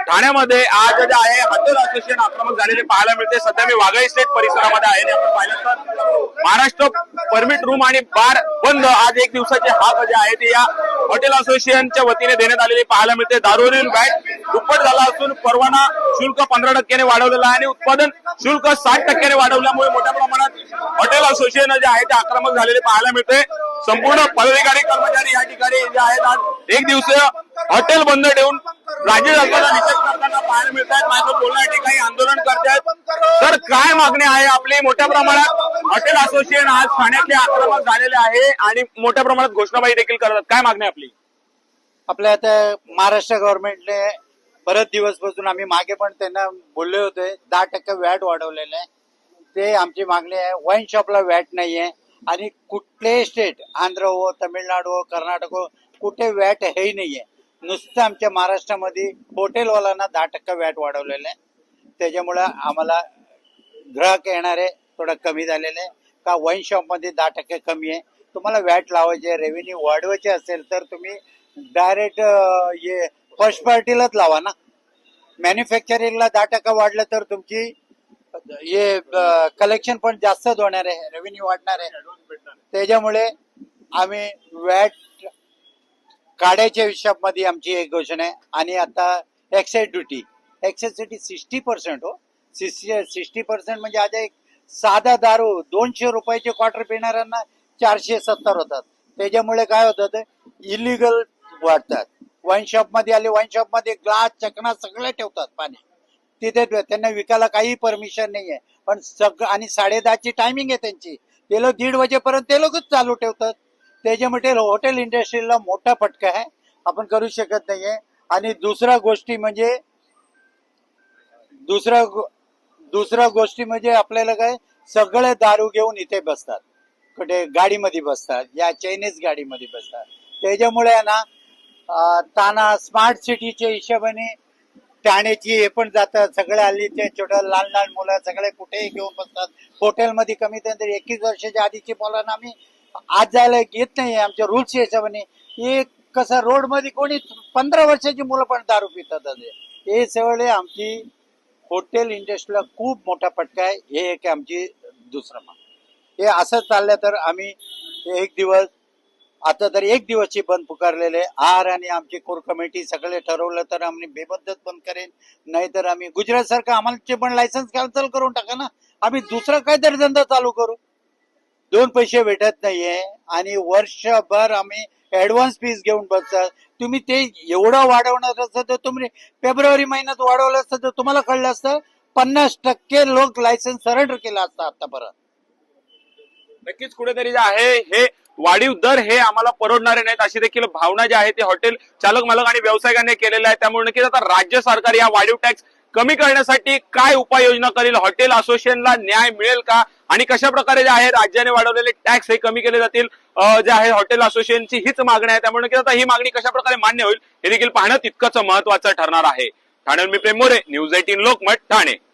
ठाण्यामध्ये आज जे आहे हॉटेल असोसिएशन आक्रमक झालेले पाहायला मिळते। सध्या मी वाघाई स्टेट परिसरामध्ये आहे आणि आपण पाहिलं तर महाराष्ट्र परमिट रूम आणि बार बंद आज एक दिवसाचे हाफ जे आहे ते या हॉटेल असोसिएशनच्या वतीने देण्यात आलेले पाहायला मिळते। दारूवरील वॅट दुप्पट झाला असून परवाना शुल्क 15% वाढवलेला आहे आणि उत्पादन शुल्क 60% वाढवल्यामुळे मोठ्या प्रमाणात हॉटेल असोसिएशन जे आहे ते आक्रमक झालेले पाहायला मिळते। संपूर्ण पदाधिकारी कर्मचारी या ठिकाणी जे आहेत आज एक दिवसीय हॉटेल बंद ठेवून राज्य सरकारला निषेध करताना पाहायला मिळत आहेत। माझं बोलणं या ठिकाणी आंदोलन करतायत। तर काय मागणी आहे आपली? मोठ्या प्रमाणात हॉटेल असोसिएशन आज ठाण्यातले आक्रमक झालेले आहे आणि मोठ्या प्रमाणात घोषणाबाजी देखील करतात। काय मागणी आपली? आपल्या आता महाराष्ट्र गव्हर्नमेंटने बरेच दिवसपासून आम्ही मागे पण त्यांना बोलले होते 10% व्हॅट वाढवलेलं आहे। ते आमची मागणी आहे। वाईन शॉपला व्हॅट नाहीये आणि कुठलेही स्टेट आंध्र हो, तमिळनाडू हो, कर्नाटक हो, कुठे व्हॅट हेही नाहीये। नुसतं आमच्या महाराष्ट्रामध्ये हॉटेलवाल्यांना 10% व्हॅट वाढवलेलं आहे। त्याच्यामुळे आम्हाला ग्राहक येणारे थोडं कमी झालेले आहे का वाईन शॉपमध्ये 10% कमी आहे। तुम्हाला व्हॅट लावायचे, रेव्हेन्यू वाढवायचे असेल तर तुम्ही डायरेक्ट हे फर्स्ट पार्टीलाच लावा ना। मॅन्युफॅक्चरिंगला 10% वाढलं तर तुमची हे कलेक्शन पण जास्त होणार आहे, रेव्हेन्यू वाढणार आहे। त्याच्यामुळे आम्ही व्हॅट काढायच्या हिशोबामध्ये आमची एक घोषणा आहे। आणि आता एक्साईज ड्युटी 60% हो, 60% म्हणजे आज एक साधा दारू 200 रुपयाचे क्वार्टर पिणाऱ्यांना 470 होतात। त्याच्यामुळे काय होतं, इलिगल वाढतात। वाईन शॉप मध्ये आले, वाईन शॉप मध्ये ग्लास चकना सगळे ठेवतात पाणी तिथे, त्यांना विकायला काही परमिशन नाहीये। पण आणि 10:30ची टायमिंग आहे त्यांची, ते लोक 1:30 वाजेपर्यंत ते लोकच चालू ठेवतात। त्याच्यामुळे हॉटेल इंडस्ट्रीला मोठा फटका आहे, आपण करू शकत नाहीये। आणि दुसरा गोष्टी म्हणजे आपल्याला काय, सगळे दारू घेऊन इथे बसतात, कुठे गाडीमध्ये बसतात या चायनीज गाडीमध्ये बसतात। त्याच्यामुळे ना ताना स्मार्ट सिटीच्या हिशोबाने ठाण्याची हे पण जातात, सगळे हल्लीचे छोट्या लहान लहान मुलं सगळे कुठेही घेऊन बसतात हॉटेलमध्ये। कमी तर 21 वर्षाच्या आधीची मुलांना आम्ही आज जायला येत नाही आमच्या रूल्सच्या हिशोबाने। हे कसं रोड मध्ये कोणी 15 वर्षाची मुलं पण दारू पितात। हे सगळे आमची हॉटेल इंडस्ट्रीला खूप मोठा फटका आहे। हे एक आमची दुसरं हे असं चाललं तर आम्ही एक दिवस आता तर एक दिवसची बंद पुकारलेले आहार आणि आमची कोर कमिटी सगळे ठरवलं तर आम्ही बेबद्दत बंद करेन, नाहीतर आम्ही गुजरात सारखं आम्हाला पण लायसन्स कॅन्सल करून टाका ना, आम्ही दुसरा काहीतरी धंदा चालू करू। 2 पैसे भेटत नाहीये आणि वर्षभर आम्ही ऍडव्हान्स फीस घेऊन बसतात। तुम्ही ते एवढं वाढवणार असतं तर तुम्ही फेब्रुवारी महिन्यात वाढवलं असतं तर तुम्हाला कळलं असतं 50% लोक लायसन्स सरेंडर केलं असतं आतापर्यंत। नक्कीच कुठेतरी जे आहे हे वाढीव दर हे आम्हाला परवडणारे नाहीत अशी देखील भावना जी आहे ती हॉटेल चालक मालक आणि व्यावसायिकांनी केलेल्या आहे। त्यामुळे नक्कीच आता राज्य सरकार या वाढीव टॅक्स कमी करण्यासाठी काय उपाययोजना करेल? हॉटेल असोसिएशनला न्याय मिळेल का? आणि कशा प्रकारे जे आहे राज्याने वाढवलेले टॅक्स हे कमी केले जातील, जे आहे हॉटेल असोसिएशनची हीच मागणी आहे। त्यामुळे नक्कीच आता ही मागणी कशा प्रकारे मान्य होईल हे देखील पाहणं तितकंच महत्वाचं ठरणार आहे। ठाण्याहून मी प्रेम मोरे, न्यूज 18 लोकमत, ठाणे।